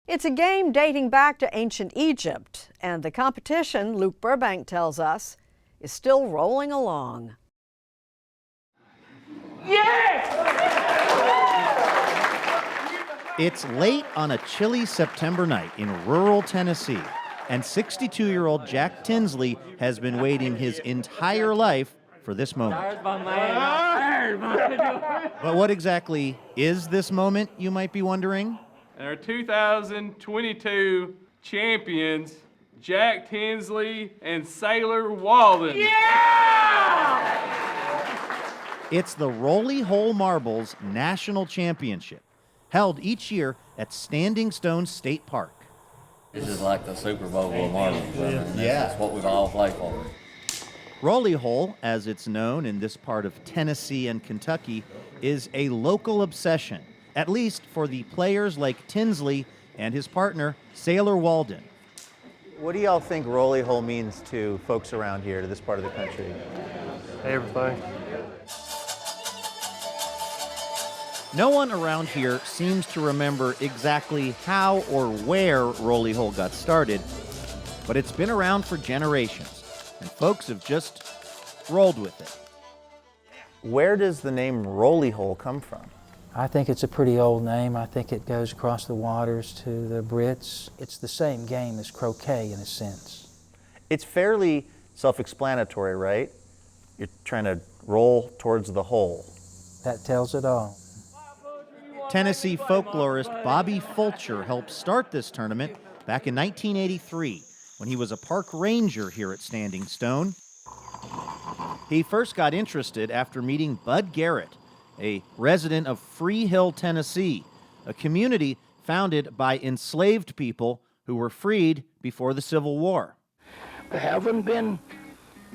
It's a game dating back to ancient Egypt, and the competition, Luke Burbank tells us, is still rolling along. It's late on a chilly September night in rural Tennessee, and 62-year-old Jack Tinsley has been waiting his entire life for this moment. But what exactly is this moment, you might be wondering? Our 2022 champions, Jack Tinsley and Sailor Walden. It's the Rolley Hole Marbles National Championship, held each year at Standing Stone State Park. This is like the Super Bowl of marbles. That's what we've all played for. Rolley Hole, as it's known in this part of Tennessee and Kentucky, is a local obsession, at least for the players like Tinsley and his partner, Sailor Walden. What do y'all think Rolley Hole means to folks around here, to this part of the country? Everything. No one around here seems to remember exactly how or where Rolley Hole got started, but it's been around for generations, and folks have just rolled with it. Where does the name Rolley Hole come from? I think it's a pretty old name. I think it goes across the waters to the Brits. It's the same game as croquet in a sense. It's fairly self-explanatory, right? You're trying to roll towards the hole. That tells it all. Tennessee folklorist Bobby Fulcher helped start this tournament back in 1983 when he was a park ranger here at Standing Stone. He first got interested after meeting Bud Garrett, a resident of Free Hill, Tennessee, a community founded by enslaved people who were freed before the Civil War. I haven't been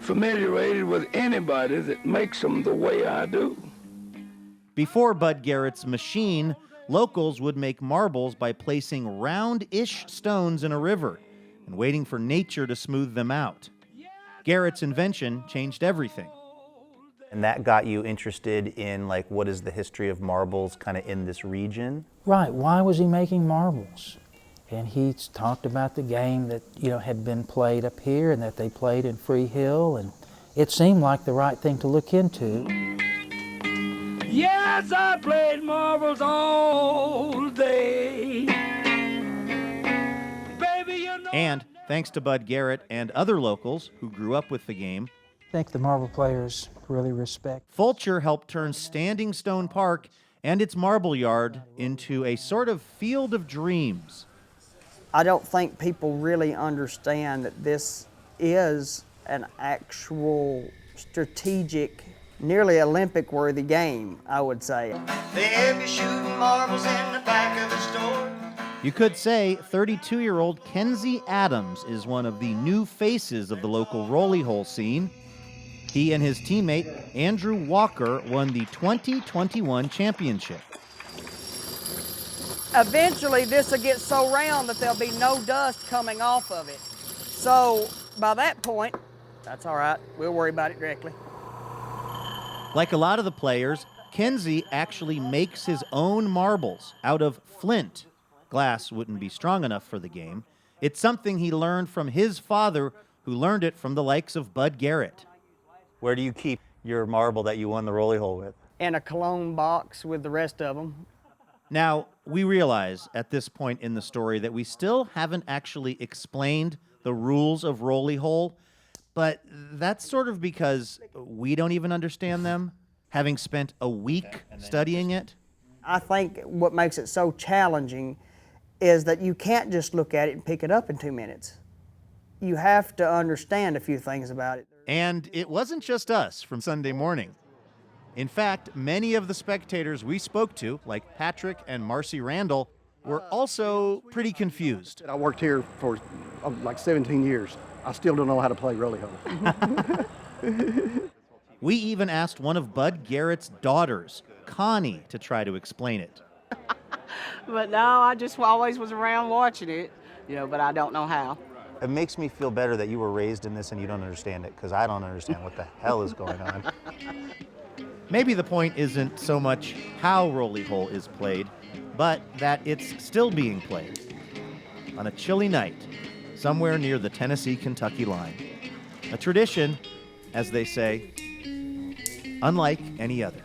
familiarized with anybody that makes them the way I do. Before Bud Garrett's machine, locals would make marbles by placing round-ish stones in a river and waiting for nature to smooth them out. Garrett's invention changed everything. And that got you interested in, like, what is the history of marbles kind of in this region? Right, why was he making marbles? And he talked about the game that, had been played up here and that they played in Free Hill, and it seemed like the right thing to look into. Yes, I played marbles all day. Baby, And thanks to Bud Garrett and other locals who grew up with the game, I think the marble players really respect. Fulcher helped turn Standing Stone Park and its marble yard into a sort of field of dreams. I don't think people really understand that this is an actual strategic, nearly Olympic-worthy game, I would say. They have you shooting marbles in the back of the store. You could say 32-year-old Kenzie Adams is one of the new faces of the local Rolley Hole scene. He and his teammate, Andrew Walker, won the 2021 championship. Eventually, this will get so round that there'll be no dust coming off of it. So, by that point, that's all right. We'll worry about it directly. Like a lot of the players, Kenzie actually makes his own marbles out of flint. Glass wouldn't be strong enough for the game. It's something he learned from his father, who learned it from the likes of Bud Garrett. Where do you keep your marble that you won the Rolley Hole with? In a cologne box with the rest of them. Now, we realize at this point in the story that we still haven't actually explained the rules of Rolley Hole, but that's sort of because we don't even understand them, having spent a week studying it. I think what makes it so challenging is that you can't just look at it and pick it up in 2 minutes. You have to understand a few things about it. And it wasn't just us from Sunday Morning. In fact, many of the spectators we spoke to, like Patrick and Marcy Randall, were also pretty confused. I worked here for like 17 years. I still don't know how to play Rolley Hole. We even asked one of Bud Garrett's daughters, Connie, to try to explain it. But no, I just always was around watching it, but I don't know how. It makes me feel better that you were raised in this and you don't understand it, because I don't understand what the hell is going on. Maybe the point isn't so much how Rolley Hole is played, but that it's still being played. on a chilly night somewhere near the Tennessee-Kentucky line. A tradition, as they say, unlike any other.